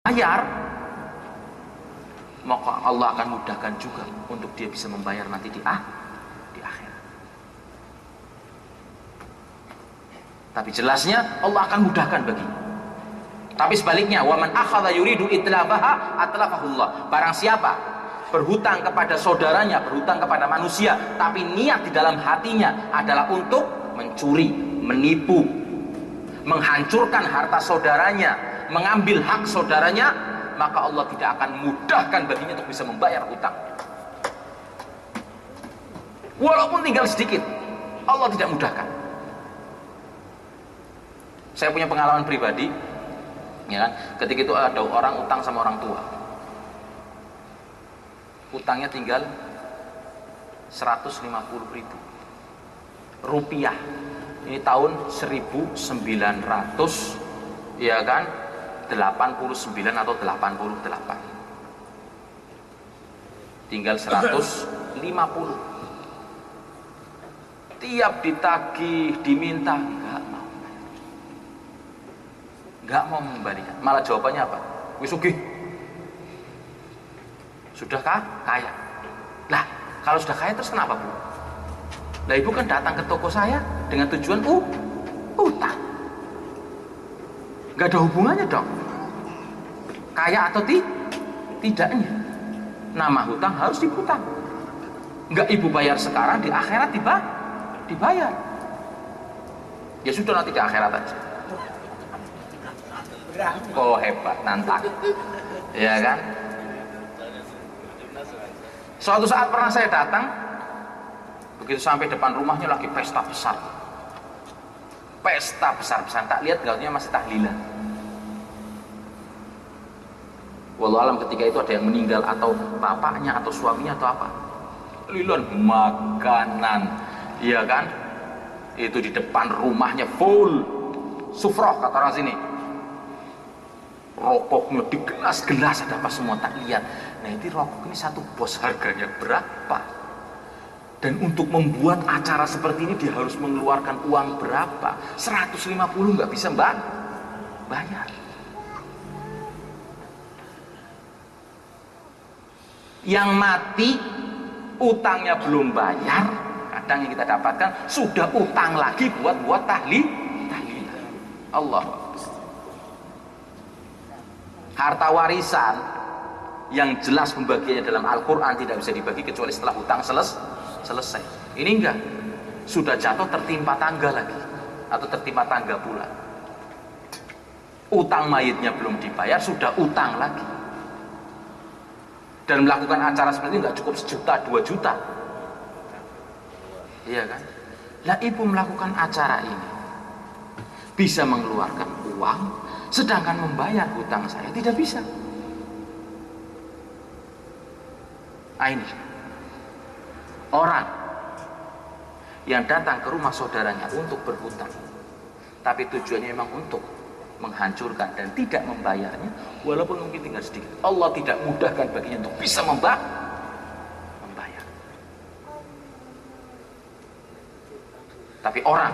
bayar, maka Allah akan mudahkan juga untuk dia bisa membayar nanti di akhirat. Tapi jelasnya Allah akan mudahkan baginya. Tapi sebaliknya, waman akhadha yuridu itlabaha atlafahullah. Barang siapa berhutang kepada saudaranya, berhutang kepada manusia, tapi niat di dalam hatinya adalah untuk mencuri, menipu, menghancurkan harta saudaranya, mengambil hak saudaranya, maka Allah tidak akan mudahkan baginya untuk bisa membayar hutang. Walaupun tinggal sedikit, Allah tidak mudahkan. Saya punya pengalaman pribadi, ya kan? Ketika itu ada orang utang sama orang tua, utangnya tinggal 150.000 rupiah. Ini tahun 1900, ya kan, 89 atau 88. Tinggal 150. Tiap ditagih, diminta, enggak mau membalikan. Malah jawabannya apa? Wis sugih. Sudahkah? Kaya. Lah, kalau sudah kaya terus kenapa, Bu? Lah, Ibu kan datang ke toko saya dengan tujuan utang. Gak ada hubungannya dong, kaya atau tidaknya. Nama hutang harus dihutang. Enggak Ibu bayar sekarang, di akhirat dibayar. Ya sudah, nanti di akhirat aja. Oh hebat, nantang, ya kan? Suatu saat pernah saya datang, begitu sampai depan rumahnya lagi pesta besar, besar-besaran. Tak lihat gaulnya masih tahlilan. Wallahualam ketika itu ada yang meninggal, atau bapaknya atau suaminya atau apa. Lilon makanan, iya kan? Itu di depan rumahnya full sufroh, kata orang sini. Rokoknya di gelas-gelas, ada apa semua tak lihat. Nah, itu rokok ini satu bos harganya berapa? Dan untuk membuat acara seperti ini dia harus mengeluarkan uang berapa? 150 nggak bisa bayar. Yang mati utangnya belum bayar, kadang yang kita dapatkan sudah utang lagi buat tahlilan. Allah. Harta warisan yang jelas pembagiannya dalam Al-Quran tidak bisa dibagi kecuali setelah utang selesai. Ini enggak, sudah jatuh tertimpa tangga lagi, atau tertimpa tangga pula. Utang mayitnya belum dibayar, sudah utang lagi. Dan melakukan acara seperti ini enggak cukup 1 juta, 2 juta, iya kan? Lah, Ibu melakukan acara ini bisa mengeluarkan uang, sedangkan membayar hutang saya tidak bisa. Ini orang yang datang ke rumah saudaranya untuk berhutang, tapi tujuannya memang untuk menghancurkan dan tidak membayarnya, walaupun mungkin tinggal sedikit, Allah tidak mudahkan baginya untuk bisa membayar. Tapi orang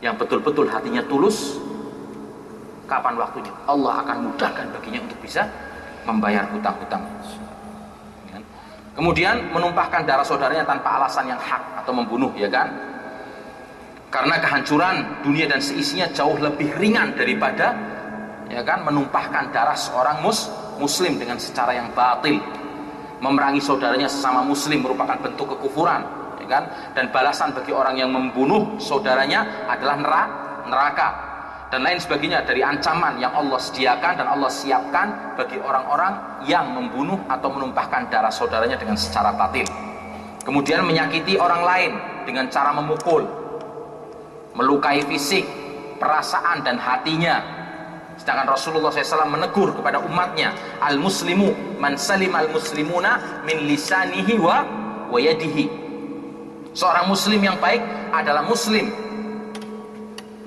yang betul-betul hatinya tulus, kapan waktunya Allah akan mudahkan baginya untuk bisa membayar hutang-hutang. Kemudian menumpahkan darah saudaranya tanpa alasan yang hak atau membunuh, ya kan? Karena kehancuran dunia dan seisinya jauh lebih ringan daripada, ya kan, menumpahkan darah seorang muslim dengan secara yang batil. Memerangi saudaranya sesama muslim merupakan bentuk kekufuran, ya kan? Dan balasan bagi orang yang membunuh saudaranya adalah neraka dan lain sebagainya dari ancaman yang Allah sediakan dan Allah siapkan bagi orang-orang yang membunuh atau menumpahkan darah saudaranya dengan secara batil. Kemudian menyakiti orang lain dengan cara memukul, melukai fisik, perasaan dan hatinya. Sedangkan Rasulullah SAW menegur kepada umatnya, al-muslimu man salim al-muslimuna min lisanihi wa yadihi. Seorang muslim yang baik adalah muslim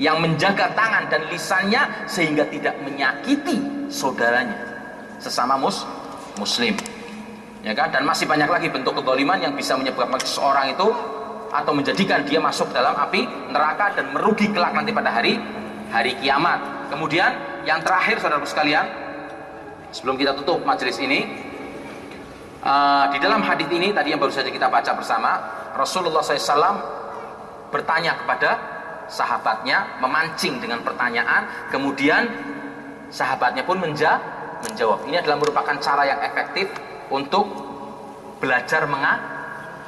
yang menjaga tangan dan lisannya sehingga tidak menyakiti saudaranya sesama muslim, ya kan? Dan masih banyak lagi bentuk kezaliman yang bisa menyebabkan seseorang itu atau menjadikan dia masuk dalam api neraka dan merugi kelak nanti pada hari kiamat. Kemudian yang terakhir, saudara sekalian, Sebelum kita tutup majelis ini, di dalam hadis ini tadi yang baru saja kita baca bersama, Rasulullah SAW bertanya kepada sahabatnya, memancing dengan pertanyaan, kemudian sahabatnya pun menjawab. Ini adalah merupakan cara yang efektif untuk belajar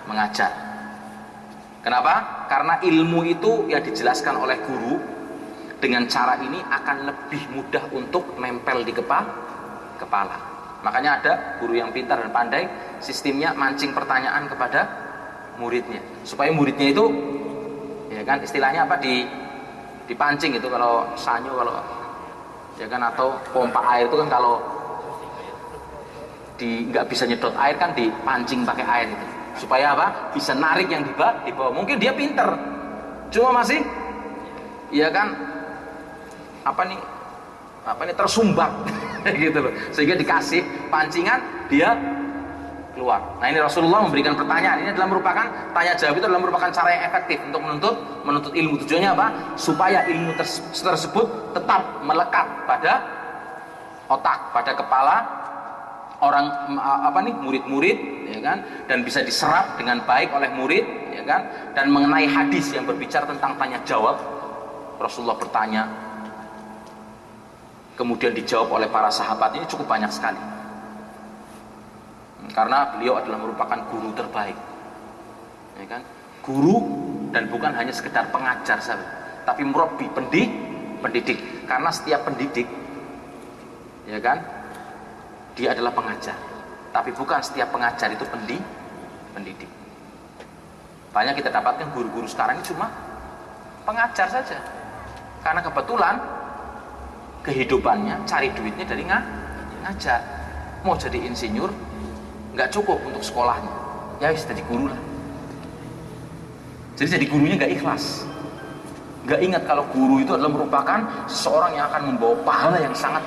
mengajar. Kenapa? Karena ilmu itu yang dijelaskan oleh guru dengan cara ini akan lebih mudah untuk nempel di kepala. Makanya ada guru yang pintar dan pandai, sistemnya mancing pertanyaan kepada muridnya, supaya muridnya itu, ya kan, istilahnya apa, dipancing itu, kalau sanyo, kalau ya kan, atau pompa air itu kan, kalau nggak bisa nyedot air kan dipancing pakai air itu, supaya apa, bisa narik yang di bawah. Mungkin dia pinter, cuma masih, ya kan, apa nih tersumbat gitu loh, sehingga dikasih pancingan dia keluar. Nah, ini Rasulullah memberikan pertanyaan. Ini adalah merupakan, tanya jawab itu adalah merupakan cara yang efektif untuk menuntut ilmu. Tujuannya apa? Supaya ilmu tersebut tetap melekat pada otak, pada kepala orang, murid-murid, ya kan, dan bisa diserap dengan baik oleh murid, ya kan. Dan mengenai hadis yang berbicara tentang tanya jawab, Rasulullah bertanya, kemudian dijawab oleh para sahabat, ini cukup banyak sekali. Karena beliau adalah merupakan guru terbaik, ya kan? Guru, dan bukan hanya sekedar pengajar saja, tapi murabbi, pendidik. Karena setiap pendidik, ya kan, dia adalah pengajar. Tapi bukan setiap pengajar itu pendidik. Banyak kita dapatkan guru-guru sekarang ini cuma pengajar saja, karena kebetulan kehidupannya cari duitnya dari ngajar. Mau jadi insinyur nggak cukup untuk sekolahnya, ya wis jadi guru lah. Jadi gurunya nggak ikhlas, nggak ingat kalau guru itu adalah merupakan seseorang yang akan membawa pahala yang sangat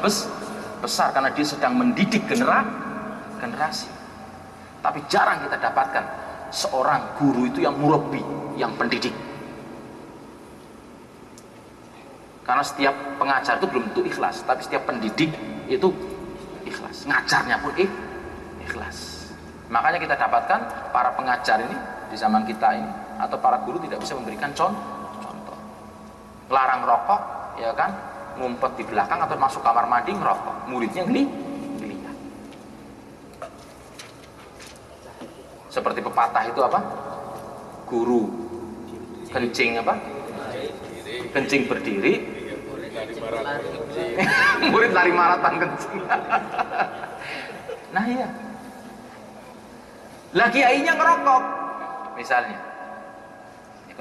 besar, karena dia sedang mendidik generasi. Tapi jarang kita dapatkan seorang guru itu yang murabbi, yang pendidik. Karena setiap pengajar itu belum tentu ikhlas, tapi setiap pendidik itu ikhlas, ngajarnya pun ikhlas. Makanya kita dapatkan para pengajar ini di zaman kita ini, atau para guru tidak bisa memberikan contoh. Larang rokok, ya kan, ngumpet di belakang atau masuk kamar mandi ngerokok, muridnya ngelihat. Seperti pepatah itu apa? Guru kencing apa? Kencing berdiri, murid lari maraton kencing. Nah iya, lah kiainya ngerokok misalnya,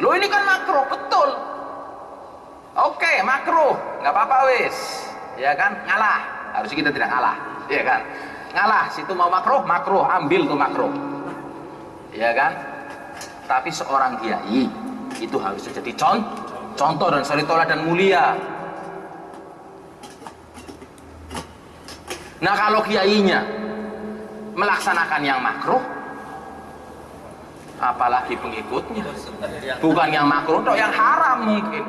lo ini kan makruh, betul, oke, makruh, nggak apa-apa wis, ya kan, ngalah. Harusnya kita tidak ngalah, ya kan, ngalah. Situ mau makruh, ambil tuh makruh, ya kan. Tapi seorang kiai itu harusnya jadi contoh dan suri teladan mulia. Nah, kalau kiainya melaksanakan yang makruh, apalagi pengikutnya, bukan yang makruh, yang haram mungkin.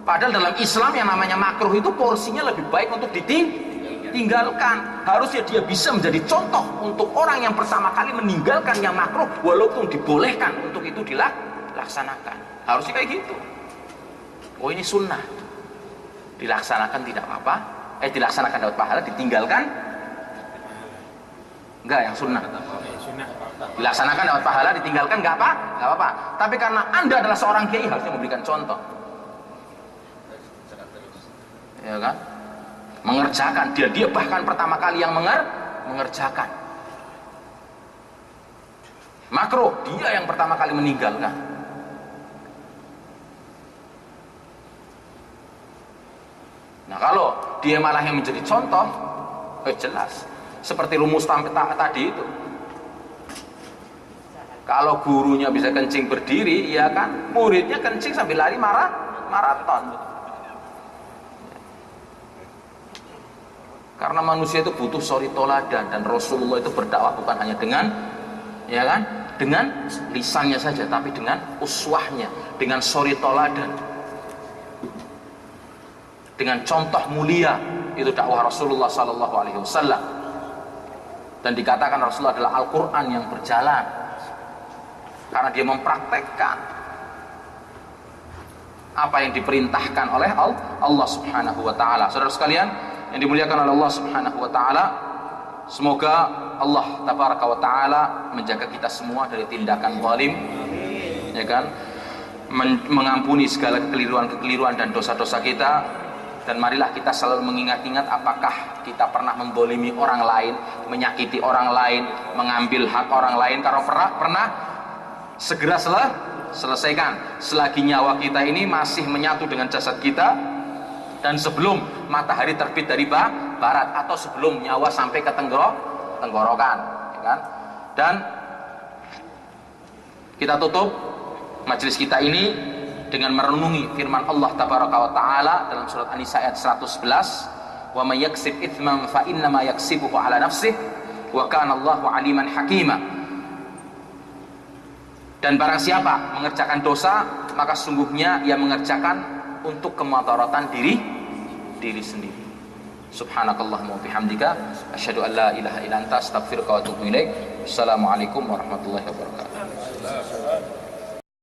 Padahal dalam Islam yang namanya makruh itu porsinya lebih baik untuk ditinggalkan. Harusnya dia bisa menjadi contoh untuk orang yang pertama kali meninggalkan yang makruh, walaupun dibolehkan untuk itu dilaksanakan. Harusnya kayak gitu. Oh, ini sunnah, dilaksanakan tidak apa-apa, dilaksanakan dapat pahala, ditinggalkan enggak, yang sunnah. Dilaksanakan dapat pahala, ditinggalkan enggak apa-apa. Tapi karena Anda adalah seorang kiai, harusnya memberikan contoh, ya kan, mengerjakan. Dia bahkan pertama kali yang mengerjakan makruh, dia yang pertama kali meninggalkan. Nah, kalau dia malah yang menjadi contoh, jelas seperti rumus tadi itu. Kalau gurunya bisa kencing berdiri, ya kan, muridnya kencing sambil lari maraton. Karena manusia itu butuh suri toladan, dan Rasulullah itu berdakwah bukan hanya dengan, ya kan, dengan lisannya saja, tapi dengan uswahnya, dengan suri toladan, dengan contoh mulia itu dakwah Rasulullah sallallahu alaihi wasallam. Dan dikatakan Rasulullah adalah Al-Qur'an yang berjalan. Karena dia mempraktekkan apa yang diperintahkan oleh Allah Subhanahu wa taala. Saudara sekalian yang dimuliakan oleh Allah Subhanahu wa taala, semoga Allah tabaraka wa taala menjaga kita semua dari tindakan zalim, ya kan? Mengampuni segala kekeliruan dan dosa-dosa kita. Dan marilah kita selalu mengingat-ingat apakah kita pernah mendolimi orang lain, menyakiti orang lain, mengambil hak orang lain. Kalau pernah segera selesaikan selagi nyawa kita ini masih menyatu dengan jasad kita, dan sebelum matahari terbit dari barat, atau sebelum nyawa sampai ke tenggorokan, ya kan? Dan kita tutup majelis kita ini dengan merenungi firman Allah tabaraka wa taala dalam surat An-Nisa ayat 111, wa may yaksib itsman fa inna ma yaksibuhu ala nafsihi wa kana Allahu aliman hakima. Dan barang siapa mengerjakan dosa, maka sungguhnya ia mengerjakan untuk kemadaratan diri sendiri. Subhanakallahumma wa bihamdika asyhadu an la ilaha illa anta astaghfiruka wa atubu ilaik. Assalamualaikum warahmatullahi wabarakatuh.